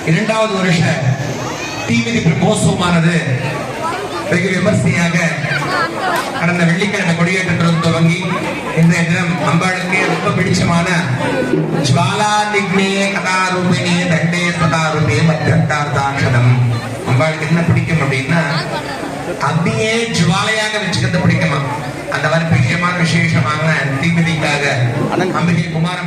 இரண்டாவது வருஷ தீமிதிப்பு மோசமானது வெகு விமர்சையாக கடந்த வெள்ளிக்கிழமை கொடியேற்றத்துடன் துவங்கி இன்றைய தினம் அம்பாளுக்கு ரொம்ப பிடிச்சமான ஜுவாலா நிக்னே கதாரூபிணி தண்டே சதாரூபே மத்தியந்தார்த்தாட்சதம். அம்பாளுக்கு என்ன பிடிக்கும் அப்படின்னா அக்னியே ஜுவாலையாக வச்சுக்கிறது பிடிக்குமா. அந்த மாதிரி பிரியமான விசேஷமான தீமிதிக்காக அம்பிகை குமாரம்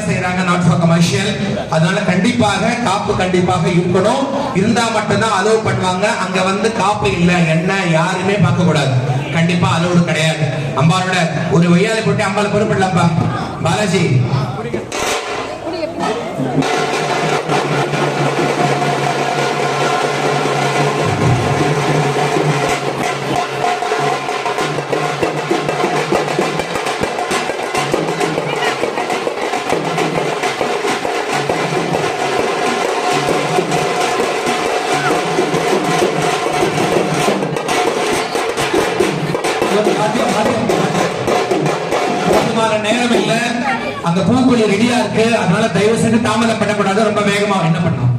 செய்யறாங்க, நாட் ஃபார் கமர்ஷியல். அதனால கண்டிப்பாக காப்பு கண்டிப்பாக இருக்கணும். இருந்தா மட்டும்தான் அலோவ் பண்ணுவாங்க. அங்க வந்து காப்பு இல்ல என்ன யாருமே பார்க்க கூடாது. கண்டிப்பா அலோடு கிடையாது. அம்பாலோட ஒரு வையாலை போட்டு அம்பால பொறுப்பிடலாம்ப்பா. பாலாஜி நேரம் இல்ல, அந்த பூக்குழி ரெடியா இருக்கு. அதனால தயவு செஞ்சு தாமதம் பண்ணக்கூடாது. ரொம்ப வேகமா என்ன பண்ணணும்.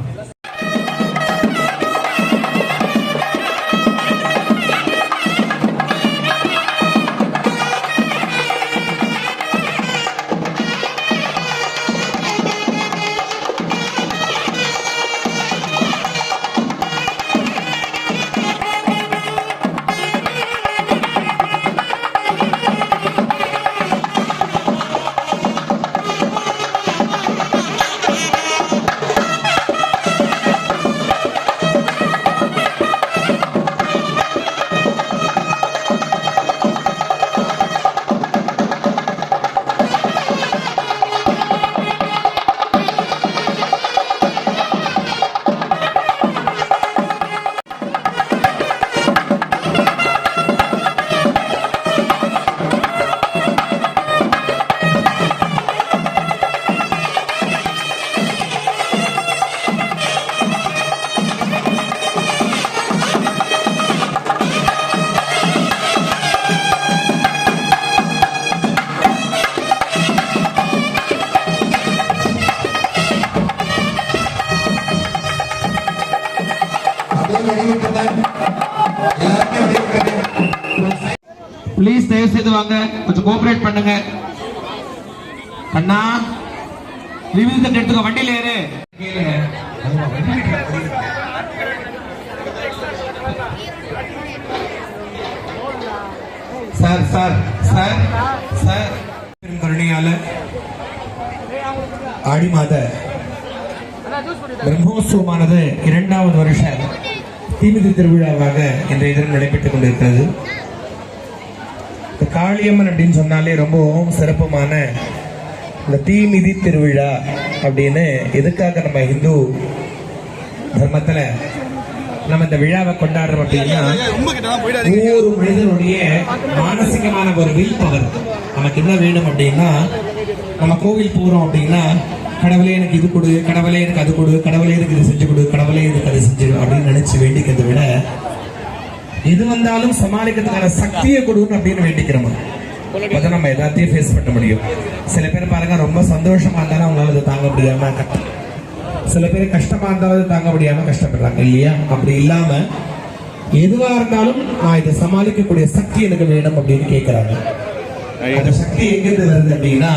பிளீஸ் தயவு செய்து வாங்க, கொஞ்சம் கோஆபரேட் பண்ணுங்க. அண்ணா ரிவ்யூ எடுத்துக்கோ, வண்டியில ஏறு. சார் சார் சார் சார் கருணையால ஆடி மாத பிரம்மோற்சவமானது 2வது வருஷ தீமிதி திருவிழாவாக இன்றைய தினம் நடைபெற்றுக் கொண்டிருக்கிறது. காளியம்மன் அப்படின்னு சொன்னாலே ரொம்பவும் சிறப்புமான இந்த தீமிதி திருவிழா அப்படின்னு எதுக்காக நம்ம இந்து தர்மத்துல நம்ம இந்த விழாவை கொண்டாடுறோம் அப்படின்னா, ஒவ்வொரு மனிதனுடைய மானசிகமான ஒரு வில் பவர் நமக்கு என்ன வேணும் அப்படின்னா, நம்ம கோவில் போறோம் அப்படின்னா, கடவுளே எனக்கு இது கொடு, கடவுளே எனக்கு அது கொடு, கடவுளே எனக்கு இது செஞ்சு கொடு, கடவுளே எனக்கு அது செஞ்சு அப்படின்னு நினைச்சு வேண்டிக்கிறத விட, எது வந்தாலும் சமாளிக்கிறதுக்கான சக்தியை கொடுன்னு அப்படின்னு வேண்டிக்கிறோம். அப்பதான் நம்ம எல்லாத்தையும் ஃபேஸ் பண்ண முடியும். சில பேர் பாருங்க, ரொம்ப சந்தோஷமா இருந்தாலும் அவங்களால அதை தாங்க முடியாம, சில பேர் கஷ்டமா இருந்தாலும் தாங்க முடியாம கஷ்டப்படுறாங்க இல்லையா? அப்படி இல்லாம எதுவா இருந்தாலும் நான் இதை சமாளிக்கக்கூடிய சக்தி எனக்கு வேணும் அப்படின்னு கேட்கிறாங்க. அந்த சக்தி எங்கிருந்து வருது அப்படின்னா,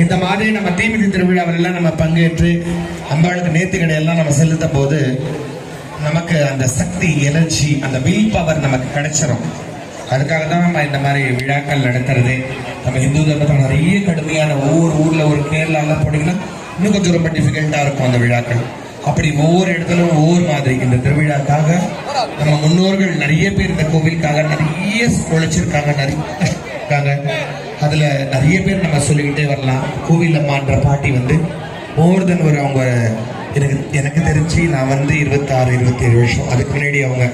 இந்த மாதிரி நம்ம தீமிதி திருவிழாவில் எல்லாம் நம்ம பங்கேற்று அம்பாளுக்கு நேர்த்திக்கடை எல்லாம் நம்ம செலுத்த போது நமக்கு அந்த சக்தி, எனர்ஜி, அந்த வில் பவர் நமக்கு கிடைச்சிடும். அதுக்காக தான் நம்ம இந்த மாதிரி விழாக்கள் நடத்துறது. நம்ம இந்து தர்மத்தில் நிறைய கடுமையான ஒவ்வொரு ஊர்ல ஒரு கேரளாலாம் போனீங்கன்னா இன்னும் கொஞ்சம் ரொம்ப டிஃபிகல்ட்டா இருக்கும் அந்த விழாக்கள். அப்படி ஒவ்வொரு இடத்துலும் ஒவ்வொரு மாதிரி இந்த திருவிழாக்காக நம்ம முன்னோர்கள் நிறைய பேர் இந்த கோவிலுக்காக நிறைய உழைச்சிருக்காங்க, நிறைய இருக்காங்க. அதுல நிறைய பேர் நம்ம சொல்லிக்கிட்டே வரலாம். கோவில் அம்மான்ற பாட்டி வந்து மோர் தென் ஒரு அவங்க எனக்கு தெரிஞ்சு நான் வந்து 26-27 வருஷம் அதுக்கு முன்னாடி அவங்க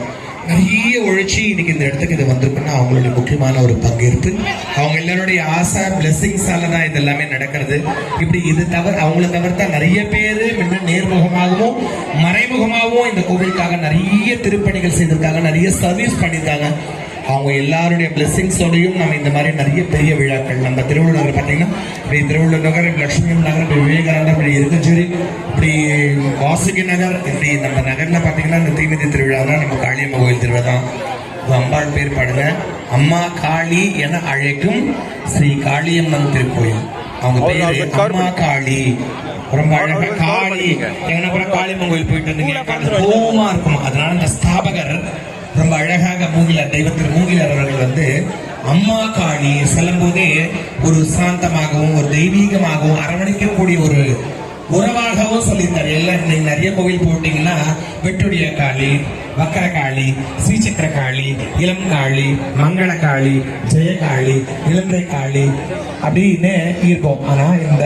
நிறைய உழைச்சி இன்னைக்கு இந்த இடத்துக்கு இது வந்திருக்குன்னா அவங்களுடைய முக்கியமான ஒரு பங்கேற்பு. அவங்க எல்லாருடைய ஆசை பிளெஸிங்ஸால தான் இது எல்லாமே நடக்கிறது. இப்படி இது அவங்கள தவிர்த்தா நிறைய பேர் நேர்முகமாகவும் மறைமுகமாகவும் இந்த கோவிலுக்காக நிறைய திருப்பணிகள் செய்திருக்காங்க, நிறைய சர்வீஸ் பண்ணியிருக்காங்க. அவங்க எல்லாருடைய பிளெஸிங்ஸோடையும் நம்ம இந்த மாதிரி நிறைய பெரிய விழாக்கள் நம்ம திருவள்ளூர் நகர் பார்த்தீங்கன்னா, இப்படி திருவள்ளூர் நகர், லட்சுமி நகர், இப்படி விவேகானந்தர், இப்படி இருக்கச்சேரி, இப்படி வாசுகி நகர், இப்படி நம்ம நகர்ல பார்த்தீங்கன்னா இந்த தீமிதி திருவிழா தான் நம்ம காளியம்மன் கோயில் திருவிழா தான். அம்பாள் பேர் பாடுங்க, அம்மா காளி என அழைக்கும் ஸ்ரீ காளியம்மன் திருக்கோயில். அவங்க பேரு அம்மா காளி. ரொம்ப அழகா காளி எங்கன்னா கூட காளியம்மன் கோயில் போயிட்டு இருந்தீங்க கோவமா இருக்கும். அதனால இந்த ஸ்தாபகர் ரொம்ப அழகாக மூங்கிலர் தெய்வத்திரு மூங்கிலர் அவர்கள் வந்து அம்மா காளி சொல்லும் போதே ஒரு சாந்தமாகவும் ஒரு தெய்வீகமாகவும் அரவணைக்கக்கூடிய ஒரு உறவாகவும் சொல்லியிருந்தார். எல்லாம் நீங்க நிறைய கோவில் போட்டீங்கன்னா வெட்டுடைய காளி, வக்கர காளி, ஸ்ரீசக்கர காளி, இளம் காளி, மங்கள காளி, ஜெயகாளி, இளந்தை காளி அப்படின்னு இருக்கும். ஆனா இந்த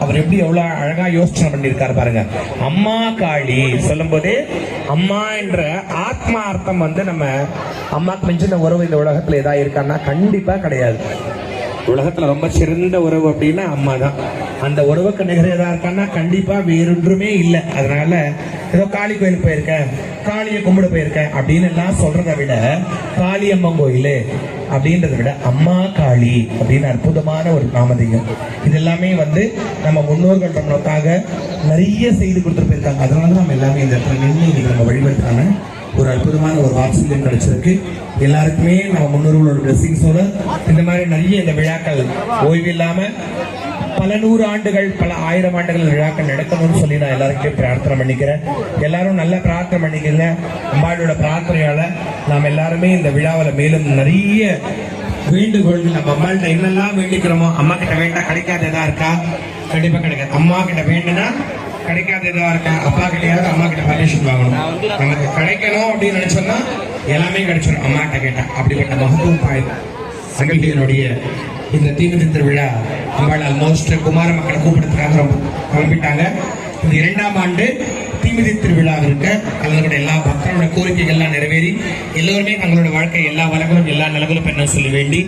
அவர் எப்படி எவ்வளவு அழகா யோசனை பண்ணியிருக்காரு பாருங்க. அம்மா காளி சொல்லும் போதே அம்மா என்ற ஆத்மா அர்த்தம் நம்ம அம்மாக்கு மிஞ்சின உறவு இந்த உலகத்துல ஏதாவது இருக்கான்னா கண்டிப்பா கிடையாது. உலகத்துல ரொம்ப சிறந்த உறவு அப்படின்னா அம்மா தான். அந்த உறவுக்கு நிகர ஏதா இருக்கான்னா கண்டிப்பா வேறொன்றுமே இல்லை. அதனால ஏதோ காளி கோயிலுக்கு போயிருக்கேன், காளியை கும்பிட போயிருக்கேன் அப்படின்னு எல்லாம் சொல்றதை விட காளியம்மன் கோயில் அப்படின்றத விட அம்மா காளி அப்படின்னு அற்புதமான ஒரு நாமதேயம். இது எல்லாமே நம்ம முன்னோர்கள் நமக்காக நிறைய செய்து கொடுத்துட்டு போயிருக்காங்க. அதனால நம்ம எல்லாமே இந்த இடத்துல நின்று இன்னைக்கு நம்ம வழிபடுத்தான ஒரு அற்புதமான ஒரு வாட்ஸ்அப் கிடைச்சிருக்கு. எல்லாருக்குமே நம்ம முன்னோர்களோட பிளஸிங்ஸோட இந்த மாதிரி நிறைய இந்த விழாக்கள் ஓய்வு இல்லாம பல 100 ஆண்டுகள் பல 1000 ஆண்டுகள் விழாக்கள் நடக்கணும்னு சொல்லி நான் எல்லாருக்கும் பிரார்த்தனை பண்ணிக்கிறேன். எல்லாரும் நல்ல பிரார்த்தனை பண்ணிக்கிறீங்க. அம்பாளோட பிரார்த்தனையால நாம் எல்லாருமே இந்த விழாவில் மேலும் நிறைய வேண்டுகோள்கள் நம்ம அம்மாள்கிட்ட என்னெல்லாம் வேண்டிக்கிறோமோ, அம்மா கிட்ட வேண்டா கிடைக்காத எதா இருக்கா? கண்டிப்பா கிடைக்காது. அம்மா கிட்ட வேண்டுனா கிடைக்காத எதா இருக்கா? அப்பா கிட்டையாவது அம்மா கிட்ட பர்மிஷன் வாங்கணும். நமக்கு கிடைக்கணும் அப்படின்னு நினைச்சோம்னா எல்லாமே கிடைச்சிடும் அம்மா கிட்ட கேட்டா. அப்படிப்பட்ட மகத்துவம் பாயுது சங்கத்தினுடைய இந்த தீமிதி திருவிழா. அம்பாள் ஆல்மோஸ்ட் குமார மக்களை கூப்பிடுறதுக்காக ரொம்ப கிளம்பிட்டாங்க. இந்த 2ஆம் ஆண்டு தீமிதி திருவிழா இருக்க அவங்களோட எல்லா பக்தர்களோட கோரிக்கைகள்லாம் நிறைவேறி எல்லோருமே தங்களோட வாழ்க்கை எல்லா வளங்களும் எல்லா நிலங்களும் பெறணும்னு சொல்லி வேண்டி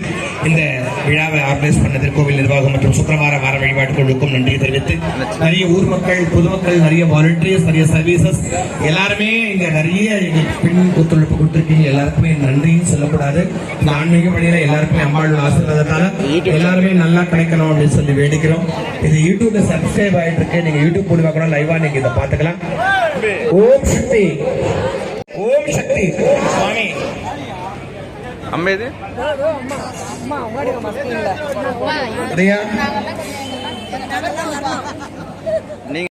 இந்த விழாவை ஆர்கனைஸ் பண்ணது கோவில் நிர்வாகம் மற்றும் சுக்கிரவார வார வழிபாட்டு குழுக்கும் நன்றி தெரிவித்து, நிறைய ஊர் மக்கள், பொதுமக்கள், நிறைய வாலண்டியர்ஸ், நிறைய சர்வீசஸ் எல்லாருமே இங்க நிறைய பெண் ஒத்துழைப்பு கொடுத்துருக்கீங்க. எல்லாருக்குமே நன்றியும் சொல்லக்கூடாது. இந்த ஆன்மீக வழியில எல்லாருக்குமே அம்பாளோட ஆசீர்வாதத்தால எல்லாருமே நல்லா கிடைக்கணும் அப்படின்னு சொல்லி வேண்டிக்கிறோம். இது யூடியூப்ல சப்ஸ்கிரைப் ஆயிட்டு இருக்கு. நீங்க யூடியூப் மூலமா கூட லைவா நீங்க இதை பாத்துக்கலாம். ஓம் சக்தி, ஓம் சக்தி. சுவாமி அம்மேது அதையா நீங்க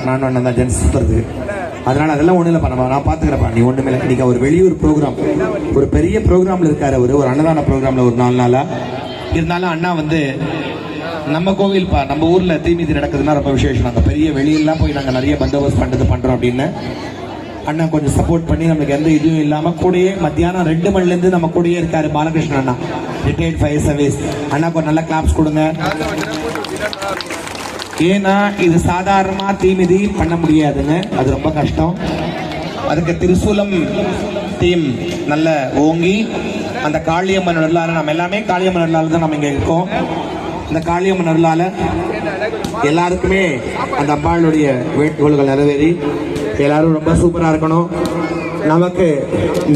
நான் அண்ணன் தான் ஜென்ஸ் சுத்துறது. அதனால அதெல்லாம் ஒண்ணு இல்லப்பா, நான் பாத்துக்கிறப்பா, நீ ஒண்ணுமே இல்லை. இன்னைக்கு ஒரு வெளியூர் ப்ரோக்ராம், ஒரு பெரிய ப்ரோக்ராம்ல இருக்காரு அவரு, ஒரு அன்னதான ப்ரோக்ராம்ல ஒரு 4 நாளா இருந்தாலும் அண்ணா நம்ம கோவில்ப்பா, நம்ம ஊர்ல தீமிதி நடக்குதுன்னா ரொம்ப விசேஷம். அந்த பெரிய வெளியெல்லாம் போய் நாங்க நிறைய பந்தோபஸ்து பண்றோம் அப்படின்னு அண்ணா கொஞ்சம் சப்போர்ட் பண்ணி நமக்கு எந்த இதுவும் இல்லாம கூடயே மத்தியானம் 2 மணில இருந்து நம்ம கூடயே இருக்காரு பாலகிருஷ்ணன் அண்ணா, ரிட்டையர்ட் ஃபயர் சர்வீஸ். அண்ணாக்கு ஒரு நல்ல கிளாப்ஸ் கொடுங்க. ஏன்னா இது சாதாரணமா தீமிதி பண்ண முடியாதுன்னு, அது ரொம்ப கஷ்டம். அதுக்கு திரிசூலம் தீம் நல்ல ஓங்கி அந்த காளியம்மன் அருளால, நம்ம எல்லாமே காளியம்மன் அருளால தான் நம்ம இங்க இருக்கோம். இந்த காளியம்மன் அருளால எல்லாருக்குமே அந்த அம்பாளுடைய வேண்டுகோள்கள் நிறைவேறி எல்லாரும் ரொம்ப சூப்பரா இருக்கணும். நமக்கு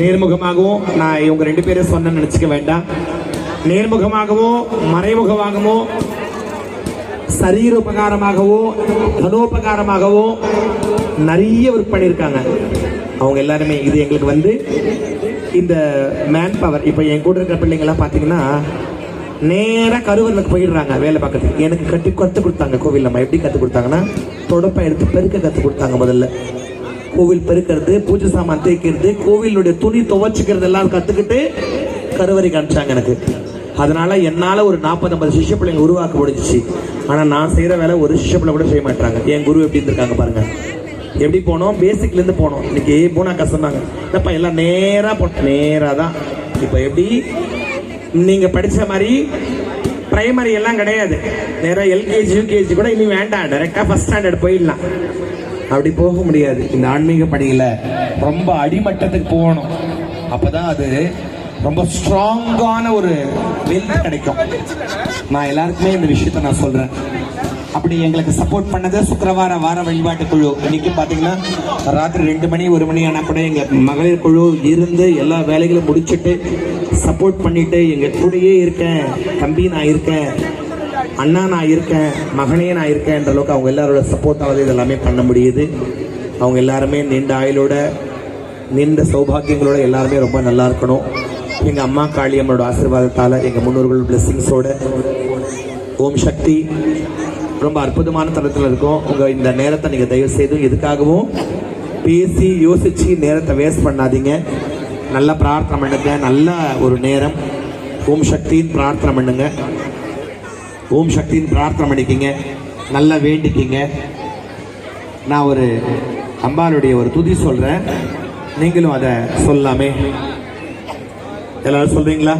நேர்முகமாகவும், நான் இவங்க 2 பேரும் சொன்னேன்னு நினைச்சுக்க வேண்டாம், நேர்முகமாகவும் மறைமுகமாகவும் சரீரோபகாரமாகவோ தனோபகாரமாகவோ நிறைய ஒர்க் பண்ணியிருக்காங்க. அவங்க எல்லாருமே இது எங்களுக்கு இந்த மேன் பவர். இப்போ என் கூட இருக்கிற பிள்ளைங்களாம் பார்த்தீங்கன்னா நேராக கருவறைக்கு போயிடுறாங்க வேலை பார்க்கறதுக்கு. எனக்கு கற்றுக் கொடுத்தாங்க கோவில். நம்ம எப்படி கற்றுக் கொடுத்தாங்கன்னா, தொடப்பை எடுத்து பெருக்க கற்றுக் கொடுத்தாங்க. முதல்ல கோவில் பெருக்கிறது, பூஜை சாமான் தேய்க்கிறது, கோவிலுடைய துணி துவைச்சிக்கிறது எல்லாம் கற்றுக்கிட்டு கருவறைக்கு அனுப்பிச்சாங்க எனக்கு. அதனால என்னால் ஒரு 40-50 சிஷ்ய பிள்ளைங்க உருவாக்க முடிஞ்சிச்சு. ஆனால் நான் செய்கிற வேலை ஒரு சிஷ்ய பிள்ளை கூட செய்ய மாட்டாங்க. என் குரு எப்படி இருந்திருக்காங்க பாருங்க. எப்படி போனோம், பேசிக்லேருந்து போனோம். இன்னைக்கு போனாக்கா சொன்னாங்க, இல்லைப்பா எல்லாம் நேராக தான். இப்போ எப்படி நீங்கள் படித்த மாதிரி பிரைமரி எல்லாம் கிடையாது. நேராக எல்கேஜி யூகேஜி கூட இனி வேண்டாம், டைரெக்டாக ஃபஸ்ட் ஸ்டாண்டர்ட் போயிடலாம். அப்படி போக முடியாது. இந்த ஆன்மீக பணியில் ரொம்ப அடிமட்டத்துக்கு போகணும். அப்போதான் அது ரொம்ப ஸ்ட்ராங்கான ஒரு வெல்த் கிடைக்கும். நான் எல்லாருக்குமே இந்த விஷயத்த நான் சொல்கிறேன். அப்படி எங்களுக்கு சப்போர்ட் பண்ணது சுக்கிரவார வார வழிபாட்டு குழு. இன்னைக்கு பார்த்தீங்கன்னா ராத்திரி 2 மணி 1 மணி ஆனால் கூட எங்கள் மகளிர் குழு இருந்து எல்லா வேலைகளும் முடிச்சுட்டு சப்போர்ட் பண்ணிட்டு எங்கள் கூடயே இருக்கேன். தம்பி நான் இருக்கேன், அண்ணா நான் இருக்கேன், மகனே நான் இருக்கேன்ற அளவுக்கு அவங்க எல்லாரோட சப்போர்ட்டாவது இதெல்லாமே பண்ண முடியுது. அவங்க எல்லாருமே நீண்ட ஆயுளோட நீண்ட சௌபாகியங்களோட எல்லாருமே ரொம்ப நல்லா இருக்கணும். எங்கள் அம்மா காளியம்மனோட ஆசீர்வாதத்தால், எங்கள் முன்னோர்கள் பிளெஸிங்ஸோட ஓம் சக்தி ரொம்ப அற்புதமான தளத்தில் இருக்கும். உங்கள் இந்த நேரத்தை நீங்கள் தயவு செய்து எதுக்காகவும் பேசி யோசித்து நேரத்தை வேஸ்ட் பண்ணாதீங்க. நல்லா பிரார்த்தனை பண்ணுங்க. நல்ல ஒரு நேரம். ஓம் சக்தின்னு பிரார்த்தனை பண்ணுங்க. ஓம் சக்தின்னு பிரார்த்தனை பண்ணிக்கிங்க. நல்லா வேண்டிக்கிங்க. நான் ஒரு அம்பாளுடைய ஒரு துதி சொல்கிறேன், நீங்களும் அதை சொல்லாமே. எல்லாரும் சொல்றீங்களா?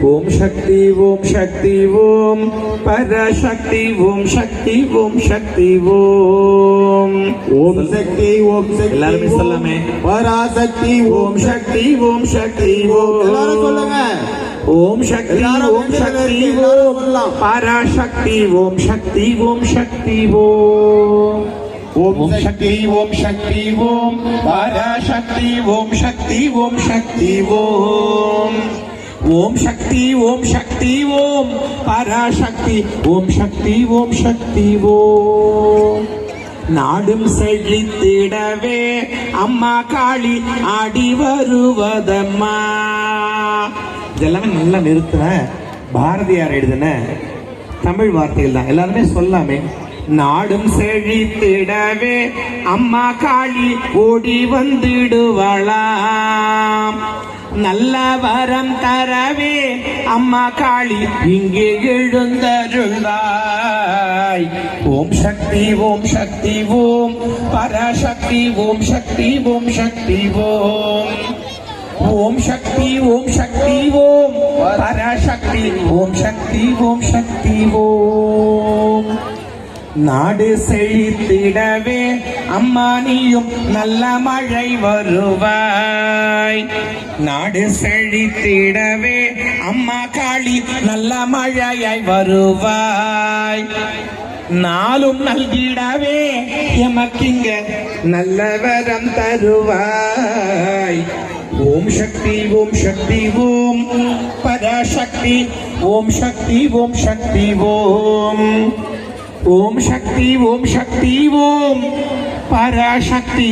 ஓம் சக்தி ஓம் சக்தி ஓம் பராசக்தி ஓம் சக்தி ஓம் சக்தி ஓம் ஓம் சக்தி ஓம் சக்தி எல்லாரும் சொல்லாமே. பராசக்தி ஓம் சக்தி ஓம் சக்தி ஓம் எல்லாரும் சொல்லுங்க. ஓம் சக்தி ஓம் சக்தி ஓம் பராசக்தி ஓம் சக்தி ஓம் சக்தி ஓம் ஓம் சக்தி ஓம் சக்தி ஓம் பராசக்தி ஓம் சக்தி ஓம் சக்தி ஓம் ஓம் சக்தி ஓம் சக்தி ஓம் பராசக்தி ஓம் சக்தி ஓம் சக்தி ஓம் நாடும் செழித்திடவே அம்மா காளி ஆடி வருவதம்மா. இதெல்லாமே நல்லா நிறுத்தின பாரதியார் எழுதின தமிழ் வார்த்தைகள் தான். எல்லாருமே சொல்லாமே. நாடும் செழித்திடவே அம்மா காளி ஓடி வந்திடுவாளாம். நல்ல வரம் தரவே அம்மா காளி இங்கே எழுந்தருளாய். ஓம் சக்தி ஓம் சக்தி ஓம் பராசக்தி ஓம் சக்தி ஓம் சக்தி ஓம் ஓம் சக்தி ஓம் சக்தி ஓம் பராசக்தி ஓம் சக்தி ஓம் சக்தி ஓம் நாடு செழித்திடவே அம்மா நீயும் நல்ல மழை வருவாய். நாடு செழித்திடவே அம்மா காளி நல்ல மழையாய் வருவாய். நாளும் நல்கிடவே எமக்கிங்க நல்ல வரம் தருவாய். ஓம் சக்தி ஓம் சக்தி ஓம் பராசக்தி ஓம் சக்தி ஓம் சக்தி ஓம் ஓம் சக்தி ஓம் சக்தி ஓம் பராசக்தி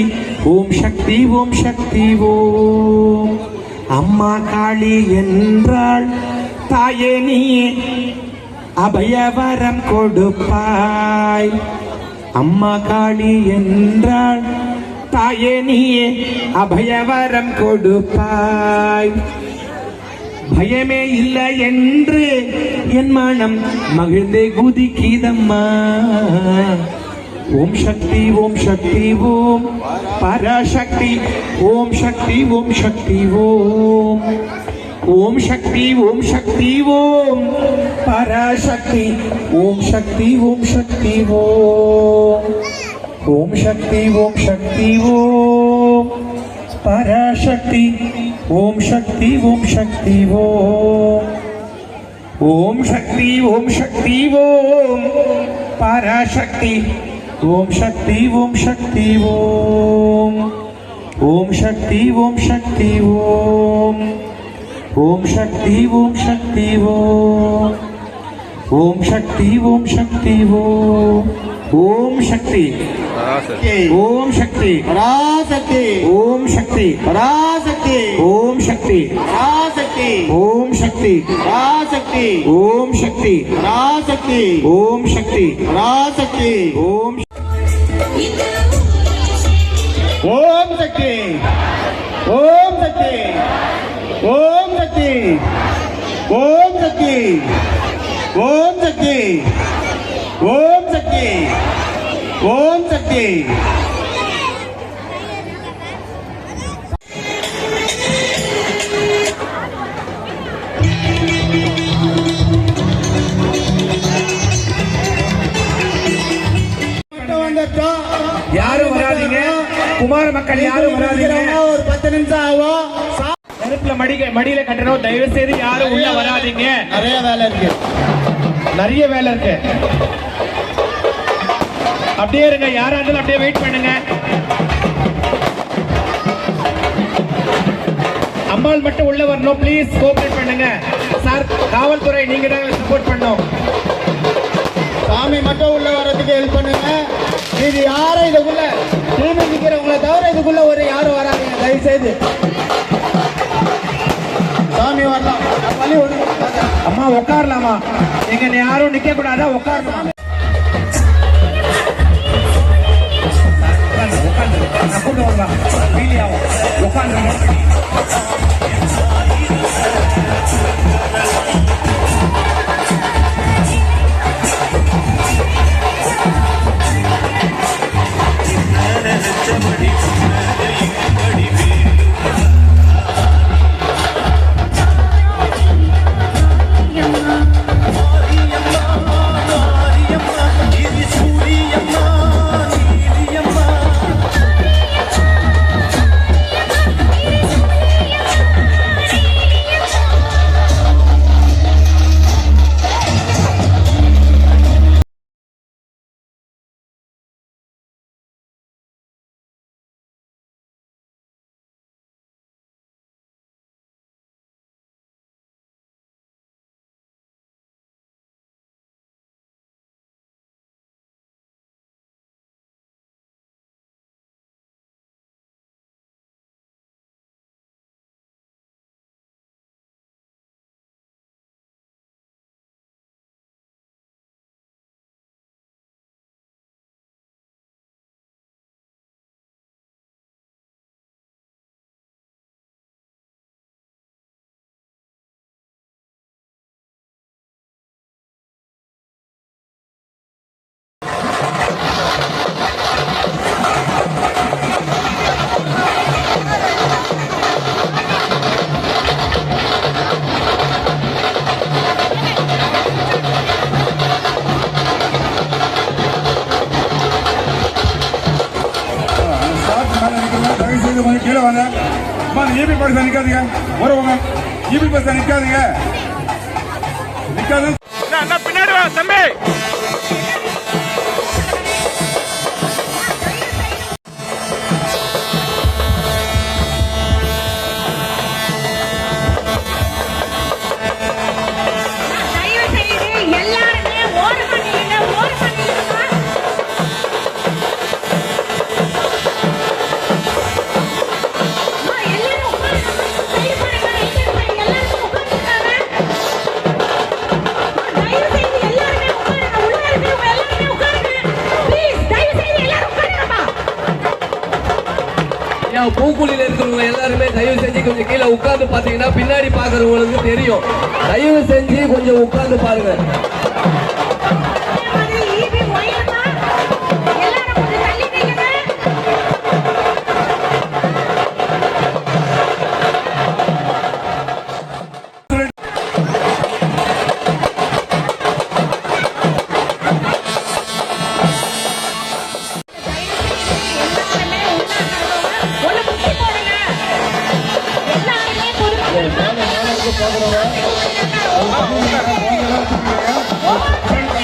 ஓம் சக்தி ஓம் சக்தி ஓம். அம்மா காளி என்றாள் தாயே நீயே அபயவரம் கொடுப்பாய். அம்மா காளி என்றாள் தாயே நீயே அபயவரம் கொடுப்பாய். பயமே இல்லை என்று என் மனம் மகிழ்ந்தே குதிக்கிதம்மா. ஓம் சக்தி ஓம் சக்தி ஓம் பராசக்தி ஓம் சக்தி ஓம் சக்தி ஓம் ஓம் சக்தி ஓம் சக்தி ஓம் பராசக்தி ஓம் சக்தி ஓம் சக்தி ஓம் ஓம் சக்தி ஓம் சக்தி ஓம் பராசக்தி ஓம் சக்தி ஓம் சக்தி ஓம் ஓம் சக்தி ஓம் சக்தி ஓம் பராசக்தி ஓம் சக்தி ஓம் சக்தி ஓம் ஓம் சக்தி ஓம் சக்தி ஓம் ஓம் சக்தி ஓம் சக்தி ஓம் ஓம் சக்தி ஓம் சக்தி ஓம் ஓம் சக்தி ஓம் சக்தி பராசக்தி ஓம் சக்தி பராசக்தி ஓம் சக்தி பராசக்தி ஓம் சக்தி பராசக்தி ஓம் சக்தி பராசக்தி ஓம் சக்தி பராசக்தி ஓம் ஓம் சக்தி ஓம் சக்தி ஓம் சக்தி ஓம் சக்தி ஓம் சக்தி ஓம் சக்தி ஓம் சக்தி யாரும் வராதீங்க குமார மக்கள் யாரும் வராதீங்க ஒரு 10 நிமிஷம் ஆகும் நெருப்புல மடியில கட்டணும் தயவு செய்து யாரும் உள்ள வராதீங்க நிறைய வேலை இருக்கு நிறைய வேலை இருக்கு அப்படியே இருங்க யாரா இருந்தாலும் அப்படியே வெயிட் பண்ணுங்க அம்மாள் மட்டும் உள்ள வரணும் ப்ளீஸ் கோஆபரேட் பண்ணுங்க சார் காவல்துறை நீங்க தான் சப்போர்ட் பண்ணணும் சாமி மட்டும் உள்ள வர்றதுக்கு ஹெல்ப் பண்ணுங்க இது யாரும் இதுக்குள்ள டீம் நிக்கிறவங்கள தவிர இதுக்குள்ள ஒரு யாரும் வராதீங்க தயவு செய்து சாமி வரலாம் வழி ஒண்ணு அம்மா உட்காரலாமா நீங்க யாரும் நிக்க கூடாதா உட்காரலாம் கூட்டு வரலாம் உட்காந்து கீழே வாங்க ஈபி பஸ் நிக்காதீங்க வருவாங்க ஈபி பஸ் நிக்காதீங்க நிக்காது பின்னாடி வா தம்பி பூக்குழியில இருக்கிறவங்க எல்லாருமே தயவு செஞ்சு கொஞ்சம் கீழே உட்கார்ந்து பாத்தீங்கன்னா பின்னாடி பாக்குறவங்களுக்கு தெரியும் தயவு செஞ்சு கொஞ்சம் உட்கார்ந்து பாருங்க போகிறவங்க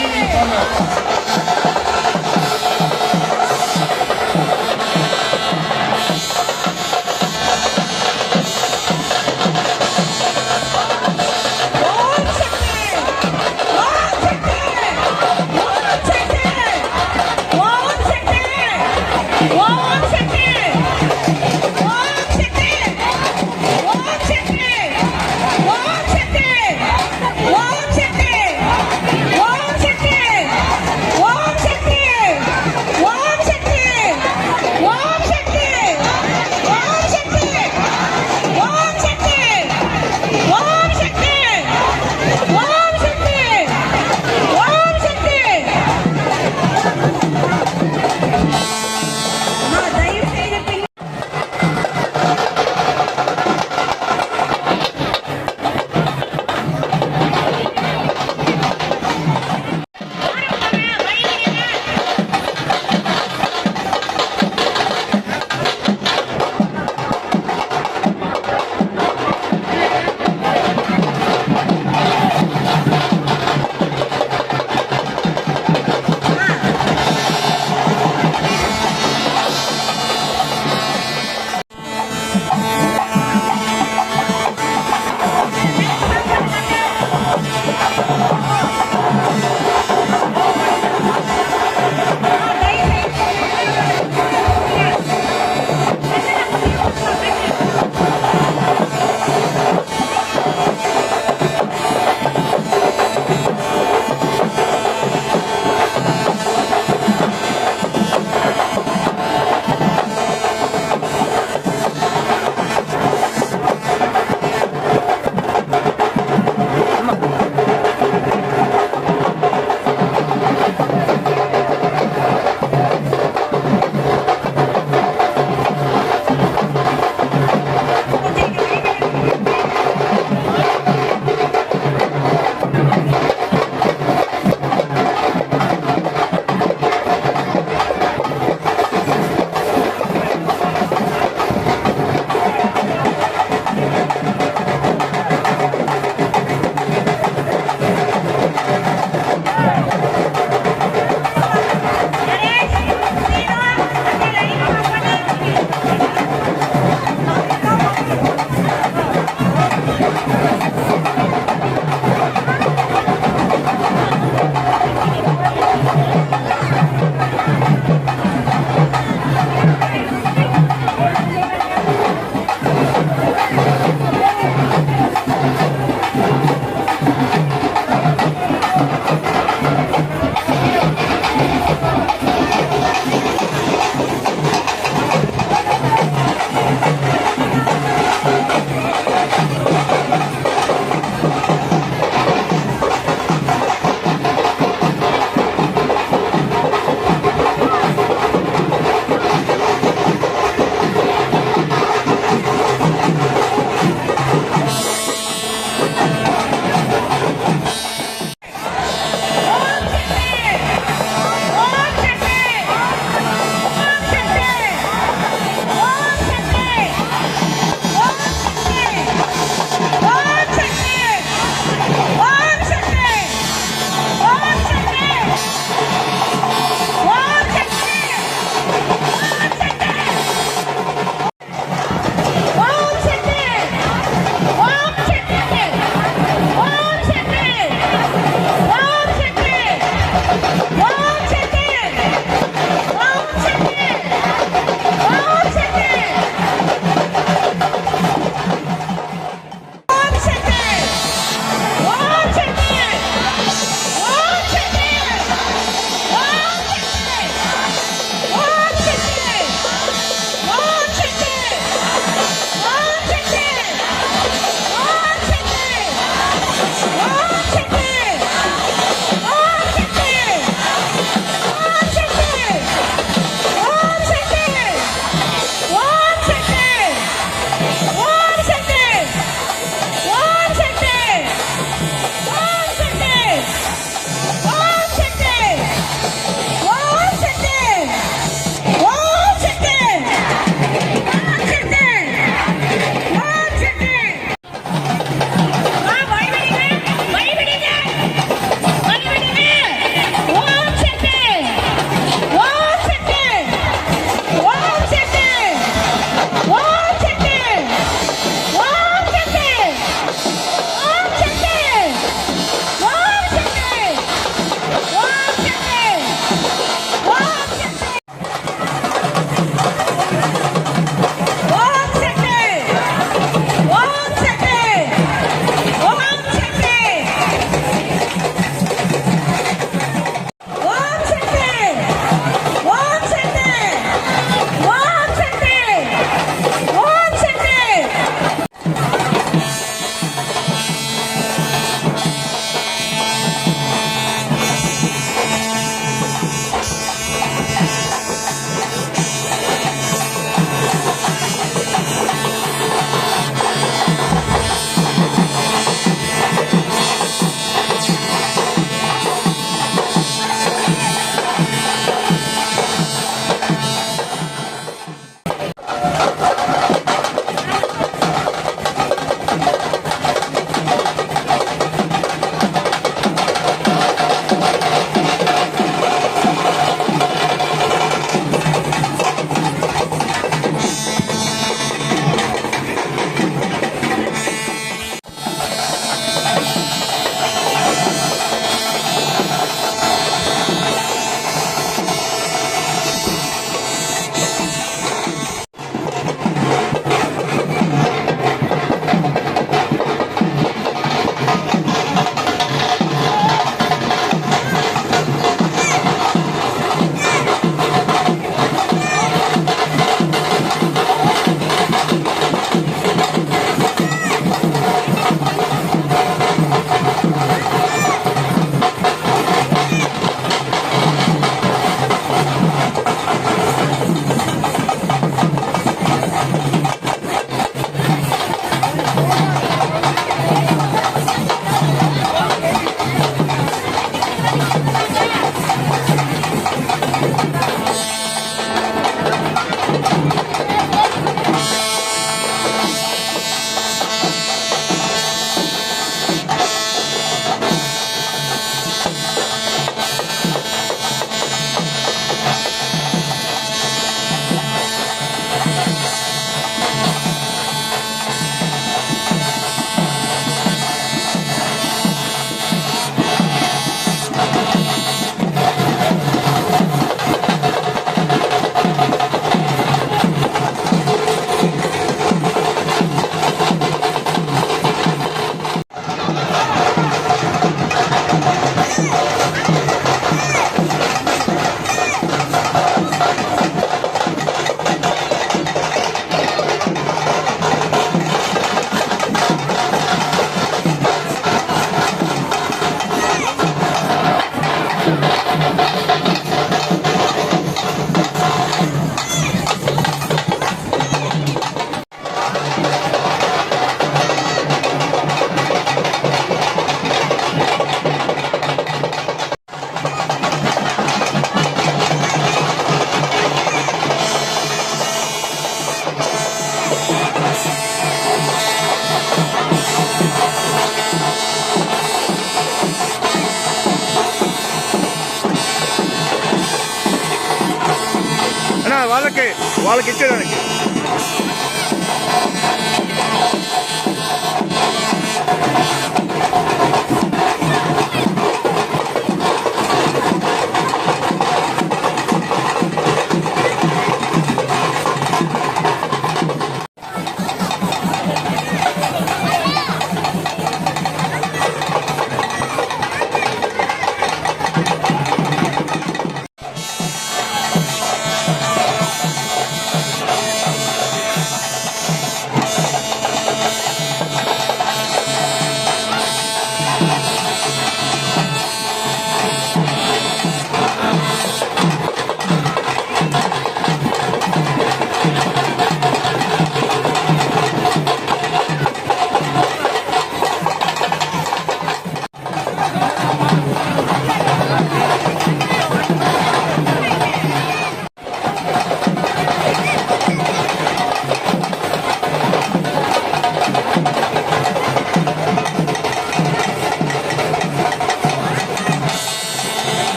వాళ్ళకి ఇచ్చేదానికి.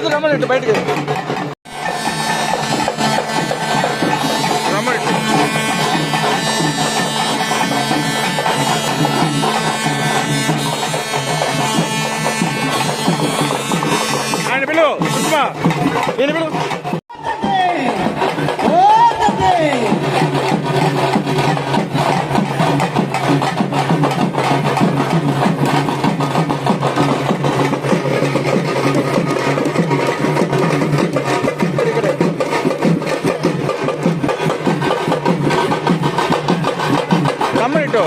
అది రమ్మని ఇటు బయటికి రమ్మని ఆయన పిలు సుష్మా ఈయన పిలు రమ్మని ఇటు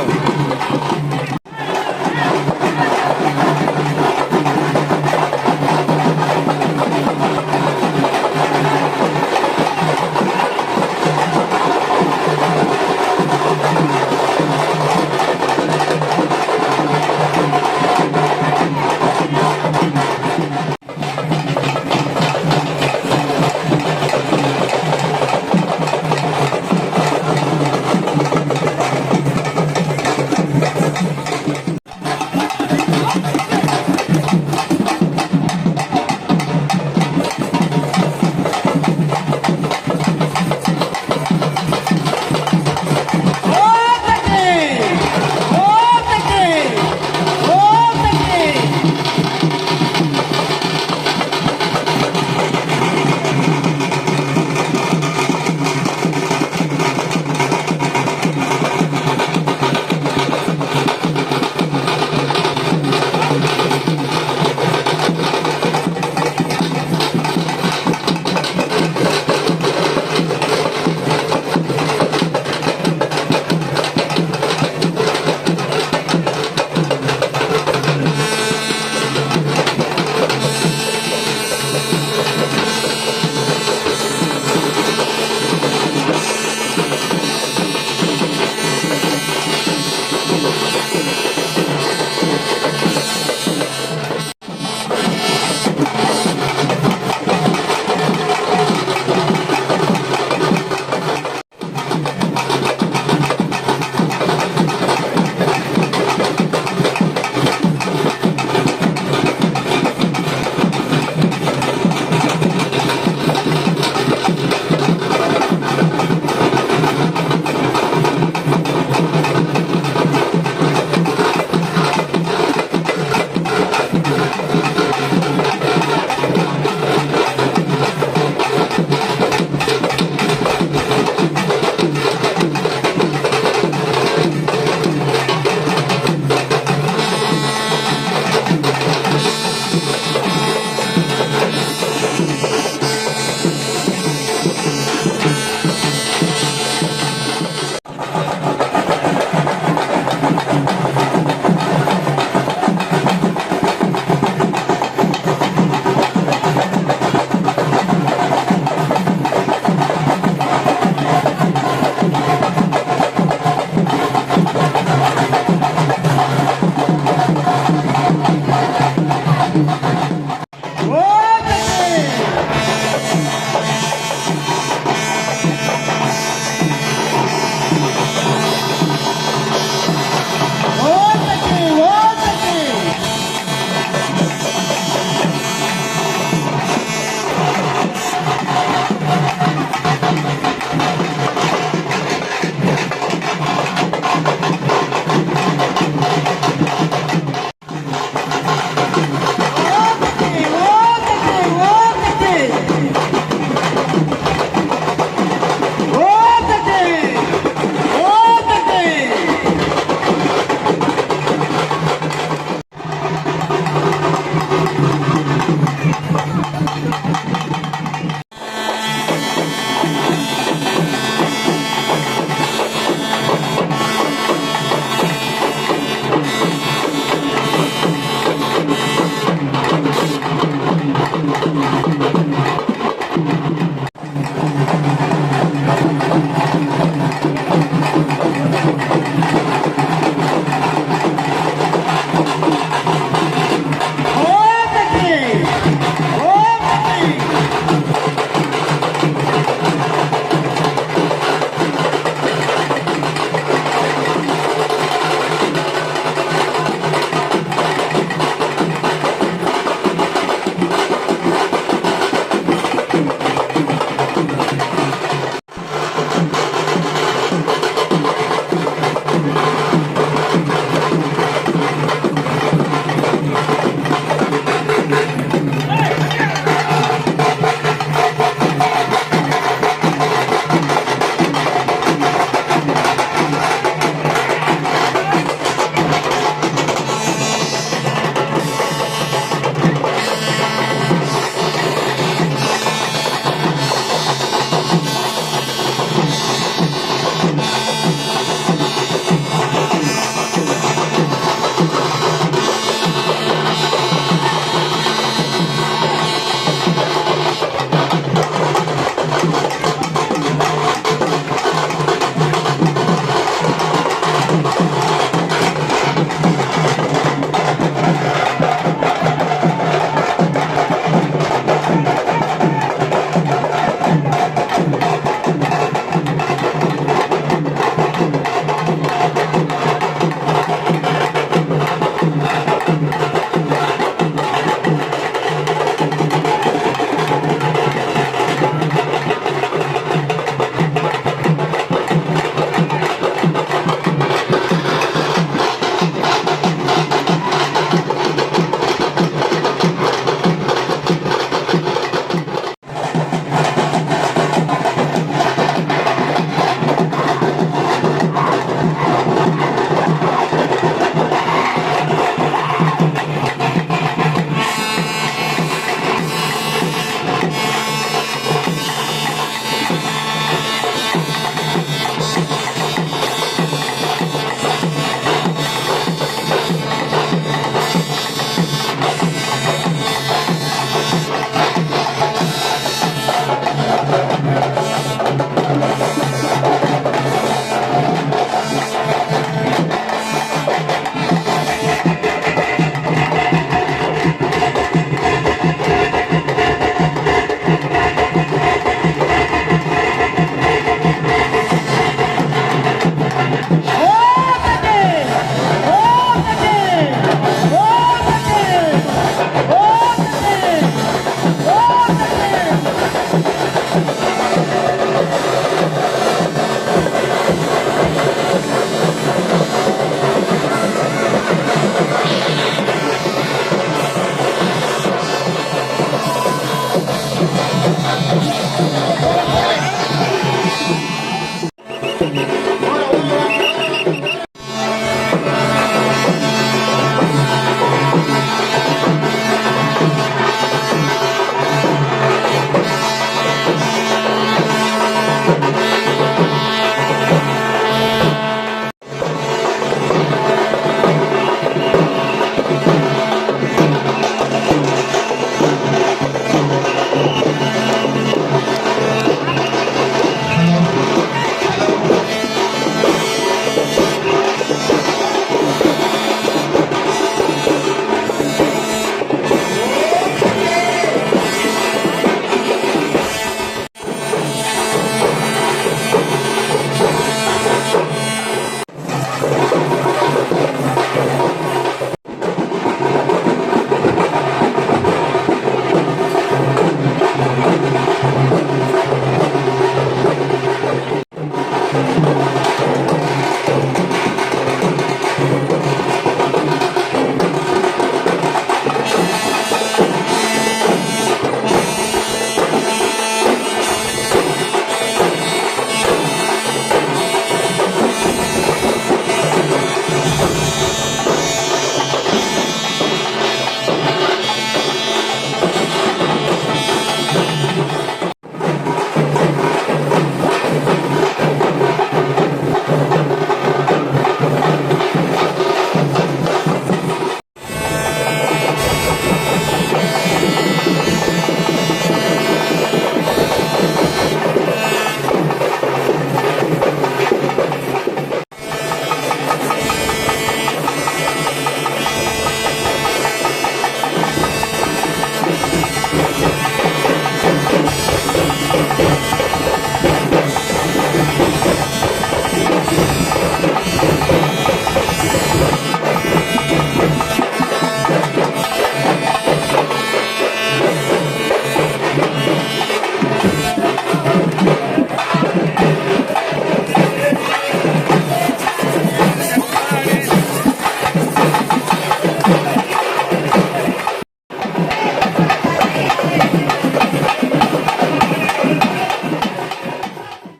போங்க